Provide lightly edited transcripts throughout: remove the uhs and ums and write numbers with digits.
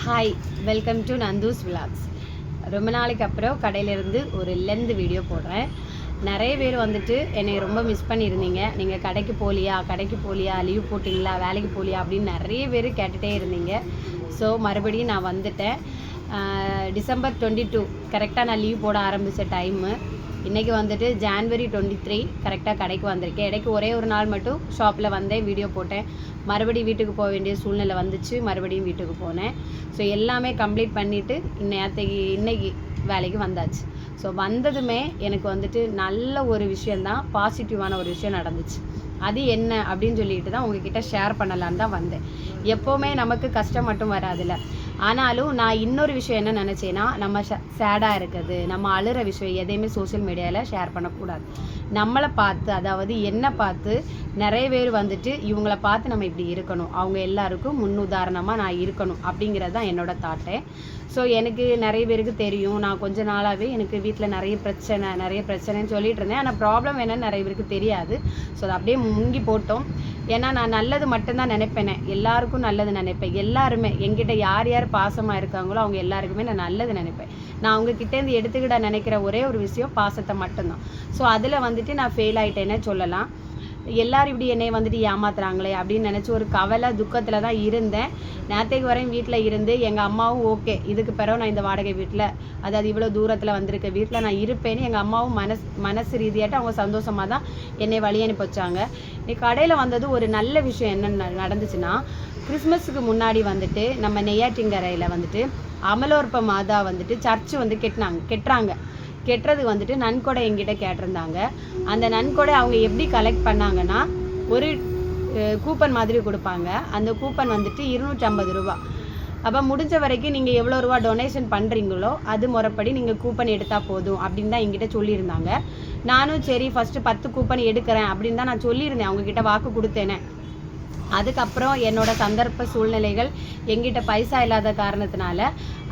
Hi, welcome to Nandhu's vlogs. ரொம்ப நாளைக்கு அப்புறம் கடையிலேருந்து ஒரு லென்த் வீடியோ போடுறேன். நிறைய பேர் வந்துட்டு என்னை ரொம்ப மிஸ் பண்ணியிருந்தீங்க. நீங்கள் கடைக்கு போகலையா, லீவ் போட்டிங்களா, வேலைக்கு போகலையா அப்படின்னு நிறைய பேர் கேட்டுகிட்டே இருந்தீங்க. ஸோ மறுபடியும் நான் வந்துட்டேன். டிசம்பர் 22 கரெக்டாக நான் லீவ் போட ஆரம்பித்த டைமு. இன்றைக்கி வந்துட்டு ஜான்வரி 23 கரெக்டாக கடைக்கு வந்திருக்கேன். இடைக்கு ஒரே ஒரு நாள் மட்டும் ஷாப்பில் வந்தேன், வீடியோ போட்டேன். மறுபடியும் வீட்டுக்கு போக வேண்டிய சூழ்நிலை வந்துச்சு, மறுபடியும் வீட்டுக்கு போனேன். ஸோ எல்லாமே கம்ப்ளீட் பண்ணிவிட்டு இன்னைக்கு வேலைக்கு வந்தாச்சு. ஸோ வந்ததுமே எனக்கு வந்துட்டு நல்ல ஒரு விஷயந்தான், பாசிட்டிவான ஒரு விஷயம் நடந்துச்சு. அது என்ன அப்படின்னு சொல்லிட்டு தான் உங்ககிட்ட ஷேர் பண்ணலான்னு தான் வந்தேன். எப்போவுமே நமக்கு கஷ்டம் மட்டும் வராதுல்ல. ஆனாலும் நான் இன்னொரு விஷயம் என்ன நினச்சேன்னா, நம்ம சேடாக இருக்குது, நம்ம அழுகிற விஷயம் எதையுமே சோஷியல் மீடியாவில் ஷேர் பண்ணக்கூடாது. நம்மளை பார்த்து, அதாவது என்னை பார்த்து நிறைய பேர் வந்துட்டு இவங்கள பார்த்து நம்ம இப்படி இருக்கணும், அவங்க எல்லாருக்கும் முன்னுதாரணமாக நான் இருக்கணும் அப்படிங்கிறது தான் என்னோடய தாட்டே. ஸோ எனக்கு நிறைய பேருக்கு தெரியும், நான் கொஞ்ச நாளாகவே எனக்கு வீட்டில் நிறைய பிரச்சனைன்னு சொல்லிட்டு இருந்தேன். ஆனால் ப்ராப்ளம் என்னன்னு நிறைய பேருக்கு தெரியாது. ஸோ அதை அப்படியே முங்கி போட்டோம். ஏன்னா நான் நல்லது மட்டும்தான் நினைப்பேனே, எல்லாருக்கும் நல்லது நினைப்பேன். எல்லாருமே என்கிட்ட யார் யார் பாசமாக இருக்காங்களோ அவங்க எல்லாருக்குமே நான் நல்லது நினைப்பேன். நான் அவங்கக்கிட்டேருந்து எடுத்துக்கிட்ட நினைக்கிற ஒரே ஒரு விஷயம் பாசத்தை மட்டும்தான். ஸோ அதில் வந்துட்டு நான் ஃபெயில் ஆகிட்டேன்னே சொல்லலாம். எல்லோரும் இப்படி என்னை வந்துட்டு ஏமாத்துறாங்களே அப்படின்னு நினச்சி ஒரு கவலை துக்கத்தில் தான் இருந்தேன். நேற்றைக்கு வரையும் வீட்டில் இருந்து எங்கள் அம்மாவும் ஓகே, இதுக்கு பிறகு நான் இந்த வாடகை வீட்டில், அதாவது இவ்வளோ தூரத்தில் வந்திருக்க வீட்டில் நான் இருப்பேன்னு எங்கள் அம்மாவும் மனசு ரீதியாட்டு அவங்க சந்தோஷமாக தான் என்னை வழி அனுப்பி வச்சாங்க. இன்னைக்கு கடையில் வந்தது ஒரு நல்ல விஷயம் என்ன நடந்துச்சுன்னா, கிறிஸ்மஸுக்கு முன்னாடி வந்துட்டு நம்ம நெய்யாற்றிங்கரையில் வந்துட்டு அமலோற்ப மாதா வந்துட்டு சர்ச்சு வந்து கெட்டுறது வந்துட்டு நன்கொடை எங்கிட்ட கேட்டிருந்தாங்க. அந்த நன்கொடை அவங்க எப்படி கலெக்ட் பண்ணாங்கன்னா, ஒரு கூப்பன் மாதிரி கொடுப்பாங்க. அந்த கூப்பன் வந்துட்டு 250 ரூபா. அப்போ முடிஞ்ச வரைக்கும் நீங்கள் எவ்வளோ ரூபா டொனேஷன் பண்ணுறீங்களோ அது முறைப்படி நீங்கள் கூப்பன் எடுத்தால் போதும் அப்படின்னு தான் எங்கிட்ட சொல்லியிருந்தாங்க. நானும் சரி ஃபஸ்ட்டு 10 கூப்பன் எடுக்கிறேன் அப்படின்னு தான் நான் சொல்லியிருந்தேன், அவங்கக்கிட்ட வாக்கு கொடுத்தேனே. அதுக்கப்புறம் என்னோடய சந்தர்ப்ப சூழ்நிலைகள் எங்கிட்ட பைசா இல்லாத காரணத்தினால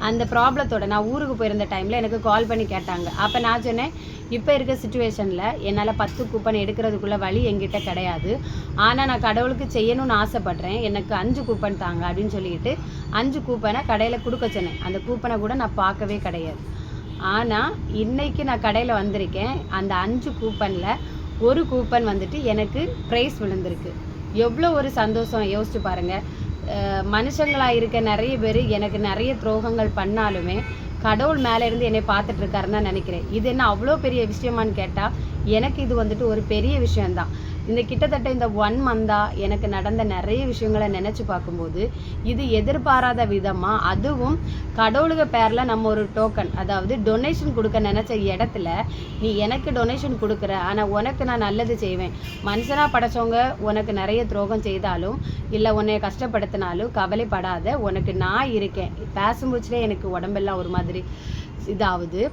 அந்த ப்ராப்ளத்தோட நான் ஊருக்கு போயிருந்த டைமில் எனக்கு கால் பண்ணி கேட்டாங்க. அப்போ நான் சொன்னேன், இப்போ இருக்க சுச்சுவேஷனில் என்னால் 10 கூப்பன் எடுக்கிறதுக்குள்ள வழி எங்கிட்ட கிடையாது. ஆனால் நான் கடவுளுக்கு செய்யணும்னு ஆசைப்பட்றேன், எனக்கு 5 கூப்பன் தாங்க அப்படின்னு சொல்லிட்டு 5 கூப்பனை கடையில் கொடுக்க சொன்னேன். அந்த கூப்பனை கூட நான் பார்க்கவே கிடையாது. ஆனால் இன்றைக்கி நான் கடையில் வந்திருக்கேன். அந்த 5 கூப்பனில் ஒரு கூப்பன் வந்துட்டு எனக்கு ப்ரைஸ் விழுந்திருக்கு. எவ்வளோ ஒரு சந்தோஷம் யோசிச்சு பாருங்கள். மனுஷங்களாக இருக்க நிறைய பேர் எனக்கு நிறைய துரோகங்கள் பண்ணாலுமே கடவுள் மேலே இருந்து என்னை பார்த்துட்டு இருக்காருன்னு தான் நினைக்கிறேன். இது என்ன அவ்வளோ பெரிய விஷயமானு கேட்டால் எனக்கு இது வந்துட்டு ஒரு பெரிய விஷயந்தான். கிட்டத்தட்ட இந்த 1 மந்தாக எனக்கு நடந்த நிறைய விஷயங்களை நினச்சி பார்க்கும்போது இது எதிர்பாராத விதமாக, அதுவும் கடவுளுக்கு பேரில் நம்ம ஒரு டோக்கன், அதாவது டொனேஷன் கொடுக்க நினச்ச இடத்துல நீ எனக்கு டொனேஷன் கொடுக்குற, ஆனால் உனக்கு நான் நல்லது செய்வேன். மனுஷனாக படைச்சவங்க உனக்கு நிறைய துரோகம் செய்தாலும் இல்லை உன்னை கஷ்டப்படுத்தினாலும் கவலைப்படாத, உனக்கு நான் இருக்கேன். பேசும்போதுலே எனக்கு உடம்பெல்லாம் ஒரு மாதிரி இதாகுது.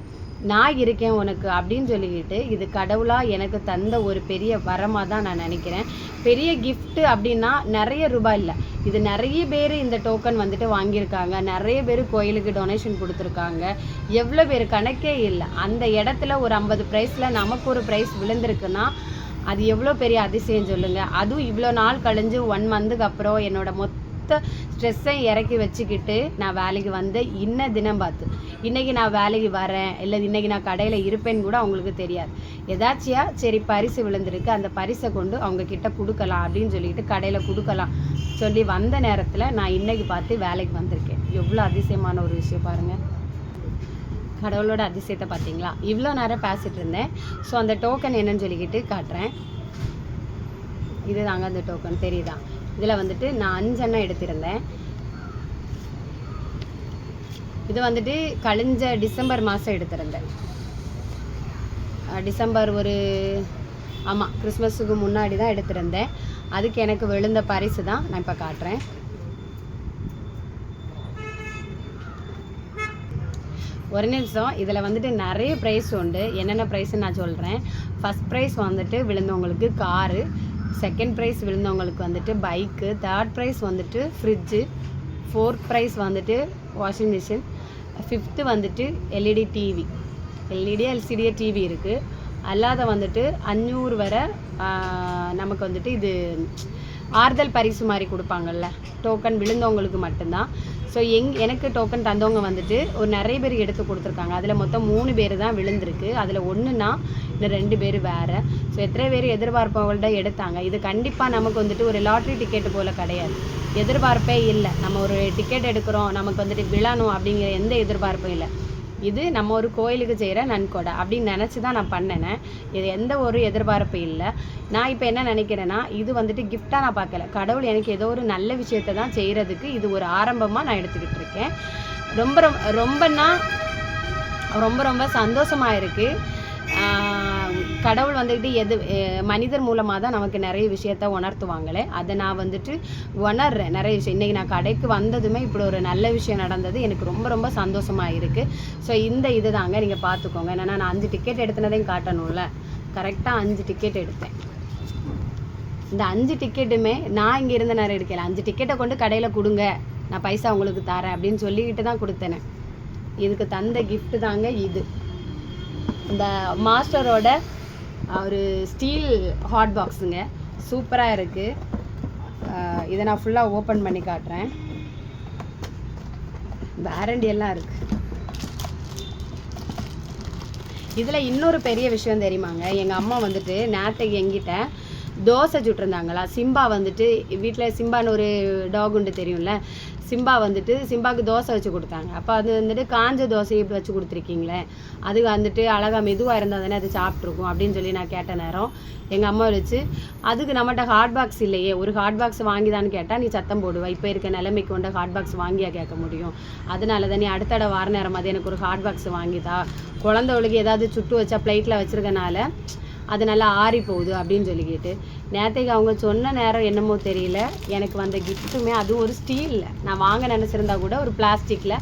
நான் இருக்கேன் உனக்கு அப்படின்னு சொல்லிக்கிட்டு இது கடவுளாக எனக்கு தந்த ஒரு பெரிய வரமாக தான் நான் நினைக்கிறேன். பெரிய கிஃப்ட்டு அப்படின்னா நிறைய ரூபாய் இல்லை, இது நிறைய பேர் இந்த டோக்கன் வந்துட்டு வாங்கியிருக்காங்க. நிறைய பேர் கோயிலுக்கு டொனேஷன் கொடுத்துருக்காங்க. எவ்வளோ பேர் கணக்கே இல்லை. அந்த இடத்துல ஒரு 50 ப்ரைஸில் நமக்கு ஒரு ப்ரைஸ் விழுந்திருக்குன்னா அது எவ்வளோ பெரிய அதிசயம் சொல்லுங்கள். அதுவும் இவ்வளோ நாள் கழிஞ்சு 1 மந்த்துக்கு அப்புறம் என்னோட மொத்த ஸ்ட்ரெஸ்ஸை இறக்கி வச்சுக்கிட்டு நான் வேலைக்கு வந்து தினம் பார்த்து இன்றைக்கி நான் வேலைக்கு வரேன், இல்லை இன்றைக்கி நான் கடையில் இருப்பேன்னு கூட அவங்களுக்கு தெரியாது. எதாச்சியா சரி பரிசு விழுந்திருக்கு, அந்த பரிசை கொண்டு அவங்கக்கிட்ட கொடுக்கலாம் அப்படின்னு சொல்லிட்டு கடையில் கொடுக்கலாம் சொல்லி வந்த நேரத்தில் நான் இன்றைக்கி பார்த்து வேலைக்கு வந்திருக்கேன். எவ்வளோ அதிசயமான ஒரு விஷயம் பாருங்கள். கடவுளோட அதிசயத்தை பார்த்தீங்களா? இவ்வளோ நேரம் பேசிகிட்டு இருந்தேன். ஸோ அந்த டோக்கன் என்னன்னு சொல்லிக்கிட்டு காட்டுறேன். இது தாங்க அந்த டோக்கன், தெரியுதா? இதில் வந்துட்டு நான் 5 எண்ணம் எடுத்திருந்தேன். இது வந்துட்டு கழிஞ்ச டிசம்பர் மாதம் எடுத்திருந்தேன். டிசம்பர் ஆமாம் கிறிஸ்மஸுக்கு முன்னாடி தான் எடுத்திருந்தேன். அதுக்கு எனக்கு விழுந்த பரிசு தான் நான் இப்போ காட்டுறேன். ஒரு நிமிஷம். இதில் வந்துட்டு நிறைய ப்ரைஸ் உண்டு. என்னென்ன ப்ரைஸ்ன்னு நான் சொல்கிறேன். ஃபஸ்ட் ப்ரைஸ் வந்துட்டு விழுந்தவங்களுக்கு காரு, செகண்ட் ப்ரைஸ் விழுந்தவங்களுக்கு வந்துட்டு பைக்கு, தேர்ட் ப்ரைஸ் வந்துட்டு ஃப்ரிட்ஜு, ஃபோர்த் ப்ரைஸ் வந்துட்டு வாஷிங் மிஷின், ஃபிஃப்த்து வந்துட்டு எல்இடி டிவி, எல்சிடி டிவி இருக்குது. அல்லாத வந்துட்டு 500 வரை நமக்கு வந்துட்டு இது ஆறுதல் பரிசு மாதிரி கொடுப்பாங்கல்ல, டோக்கன் விழுந்தவங்களுக்கு மட்டும்தான். ஸோ எனக்கு டோக்கன் தந்தவங்க வந்துட்டு ஒரு நிறைய பேர் எடுத்து கொடுத்துருக்காங்க. அதில் மொத்தம் 3 பேர் தான் விழுந்திருக்கு. அதில் 1னா இன்னும் 2 பேர் வேறு. ஸோ எத்தனை பேர் எதிர்பார்ப்பவங்கள்ட்ட எடுத்தாங்க. இது கண்டிப்பாக நமக்கு வந்துட்டு ஒரு லாட்ரி டிக்கெட்டு போல் கிடையாது. எதிர்பார்ப்பே இல்லை. நம்ம ஒரு டிக்கெட் எடுக்கிறோம், நமக்கு வந்துட்டு விழணும் அப்படிங்கிற எந்த எதிர்பார்ப்பும் இல்லை. இது நம்ம ஒரு கோயிலுக்கு செய்கிற நன்கொடை அப்படின்னு நினச்சி தான் நான் பண்ணினேன். இது எந்த ஒரு எதிர்பார்ப்பு இல்லை. நான் இப்போ என்ன நினைக்கிறேன்னா, இது வந்துட்டு கிஃப்டாக நான் பார்க்கல. கடவுள் எனக்கு ஏதோ ஒரு நல்ல விஷயத்தை தான் செய்கிறதுக்கு இது ஒரு ஆரம்பமாக நான் எடுத்துக்கிட்டு இருக்கேன். ரொம்ப ரொம்ப சந்தோஷமாக இருக்குது. கடவுள் வந்துக்கிட்டு மனிதர் மூலமாக தான் நமக்கு நிறைய விஷயத்த உணர்த்துவாங்களே, அதை நான் வந்துட்டு உணர்றேன் நிறைய விஷயம். இன்றைக்கி நான் கடைக்கு வந்ததுமே இப்படி ஒரு நல்ல விஷயம் நடந்தது, எனக்கு ரொம்ப ரொம்ப சந்தோஷமாக இருக்குது. ஸோ இது தாங்க நீங்கள் பார்த்துக்கோங்க. என்னென்னா நான் 5 டிக்கெட் எடுத்துனதையும் காட்டணும்ல, கரெக்டாக 5 டிக்கெட் எடுத்தேன். இந்த 5 டிக்கெட்டுமே நான் இங்கே இருந்த நேரம் எடுக்கல. 5 டிக்கெட்டை கொண்டு கடையில் கொடுங்க, நான் பைசா உங்களுக்கு தரேன் அப்படின்னு சொல்லிக்கிட்டு தான் கொடுத்தேனே. இதுக்கு தந்த கிஃப்ட் தாங்க இது. இந்த மாஸ்டரோட ஒரு ஸ்டீல் ஹாட் பாக்ஸுங்க, சூப்பராக இருக்குது. இதை நான் ஃபுல்லாக ஓப்பன் பண்ணி காட்டுறேன். வாரண்டி எல்லாம் இருக்குது. இதில் இன்னொரு பெரிய விஷயம் தெரியுமாங்க, எங்கள் அம்மா வந்துட்டு நேற்றைக்கு எங்கிட்ட தோசை சுட்டிருந்தாங்களா. சிம்பா வந்துட்டு வீட்டில் சிம்பான்னு ஒரு டாக் உண்டு தெரியும்ல, சிம்பா வந்துட்டு சிம்பாவுக்கு தோசை வச்சு கொடுத்தாங்க. அப்போ அது வந்துட்டு காஞ்ச தோசையை இப்படி வச்சு கொடுத்துருக்கீங்களே, அது வந்துட்டு அழகாக மெதுவாக இருந்தால் தானே அது சாப்பிட்ருக்கும் அப்படின்னு சொல்லி நான் கேட்ட நேரம் எங்கள் அம்மா வச்சு, அதுக்கு நம்மகிட்ட ஹாட் பாக்ஸ் இல்லையே, ஒரு ஹாட் பாக்ஸ் வாங்கிதான்னு கேட்டால் நீ சத்தம் போடுவா, இப்போ இருக்க நிலைமைக்கு கொண்ட ஹாட் பாக்ஸ் வாங்கியா கேட்க முடியும், அதனால தான் நீ அடுத்தட வார நேரம் அது எனக்கு ஒரு ஹாட் பாக்ஸ் வாங்கிதா, குழந்தைகளுக்கு ஏதாவது சுட்டு வச்சா பிளேட்டில் வச்சுருக்கனால அது நல்லா ஆறி போகுது அப்படின்னு சொல்லிக்கிட்டு நேற்றைக்கு அவங்க சொன்ன நேரம் என்னமோ தெரியல, எனக்கு வந்த கிஃப்ட்டுமே அதுவும் ஒரு ஸ்டீலில். நான் வாங்க நினச்சிருந்தா கூட ஒரு பிளாஸ்டிக்கில்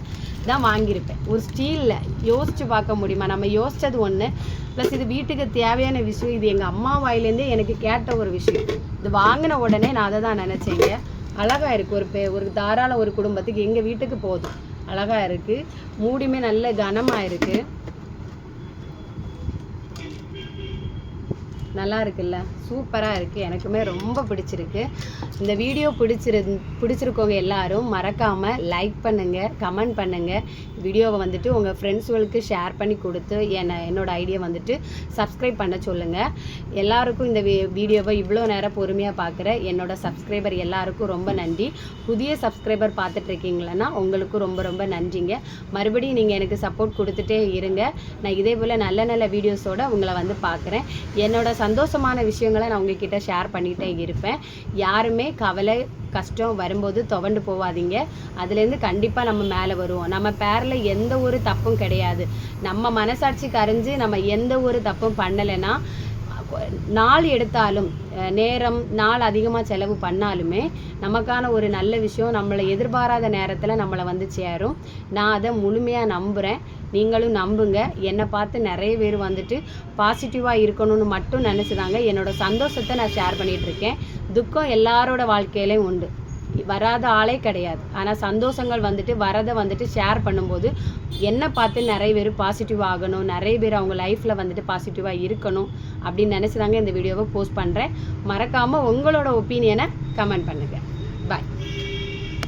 தான் வாங்கியிருப்பேன். ஒரு ஸ்டீலில் யோசித்து பார்க்க முடியுமா? நம்ம யோசித்தது ஒன்று, ப்ளஸ் இது வீட்டுக்கு தேவையான விஷயம். இது எங்கள் அம்மா வாயிலேருந்தே எனக்கு கேட்ட ஒரு விஷயம். இது வாங்கின உடனே நான் அதை தான் நினச்சேங்க. அழகாக இருக்குது. ஒரு தாராள ஒரு குடும்பத்துக்கு எங்கள் வீட்டுக்கு போதும். அழகாக இருக்குது. மூடியுமே நல்ல கனமாக இருக்குது. நல்லா இருக்குல்ல, சூப்பராக இருக்குது. எனக்குமே ரொம்ப பிடிச்சிருக்கு. இந்த வீடியோ பிடிச்சிருக்கவங்க எல்லாரும் மறக்காமல் லைக் பண்ணுங்கள், கமெண்ட் பண்ணுங்கள். வீடியோவை வந்துட்டு உங்கள் ஃப்ரெண்ட்ஸுகளுக்கு ஷேர் பண்ணி கொடுத்து என்னோட ஐடியா வந்துட்டு சப்ஸ்கிரைப் பண்ண சொல்லுங்கள். எல்லாருக்கும் இந்த வீடியோவை இவ்வளோ நேரம் பொறுமையாக பார்க்குற என்னோட சப்ஸ்கிரைபர் எல்லாருக்கும் ரொம்ப நன்றி. புதிய சப்ஸ்கிரைபர் பார்த்துட்ருக்கீங்களன்னா உங்களுக்கும் ரொம்ப ரொம்ப நன்றிங்க. மறுபடியும் நீங்கள் எனக்கு சப்போர்ட் கொடுத்துட்டே இருங்க. நான் இதே போல் நல்ல நல்ல வீடியோஸோடு உங்களை வந்து பார்க்குறேன். என்னோட சந்தோஷமான விஷயங்களை நான் உங்ககிட்ட ஷேர் பண்ணிகிட்டே இருப்பேன். யாருமே கவலை கஷ்டம் வரும்போது துவண்டு போகாதீங்க. அதுலேருந்து கண்டிப்பாக நம்ம மேலே வருவோம். நம்ம பேரில் எந்த ஒரு தப்பும் கிடையாது. நம்ம மனசாட்சிக்கு அறிஞ்சு நம்ம எந்த ஒரு தப்பும் பண்ணலைன்னா, நாள் எடுத்தாலும் நாள் அதிகமாக செலவு பண்ணாலுமே நமக்கான ஒரு நல்ல விஷயம் நம்மளை எதிர்பாராத நேரத்தில் நம்மளை வந்து சேரும். நான் அதை முழுமையாக நம்புகிறேன். நீங்களும் நம்புங்க. என்னை பார்த்து நிறைய பேர் வந்துட்டு பாசிட்டிவாக இருக்கணும்னு மட்டும் நினச்சிதாங்க என்னோட சந்தோஷத்தை நான் ஷேர் பண்ணிகிட்ருக்கேன். துக்கம் எல்லாரோட வாழ்க்கையிலையும் உண்டு, வராத ஆளே கிடையாது. ஆனால் சந்தோஷங்கள் வந்துட்டு வரதை வந்துட்டு ஷேர் பண்ணும்போது என்னை பார்த்து நிறைய பேர் பாசிட்டிவ் ஆகணும், நிறைய பேர் அவங்க லைஃப்பில் வந்துட்டு பாசிட்டிவாக இருக்கணும் அப்படின்னு நினச்சிதாங்க இந்த வீடியோவை போஸ்ட் பண்ணுறேன். மறக்காமல் உங்களோட ஒப்பீனியனை கமெண்ட் பண்ணுங்கள்.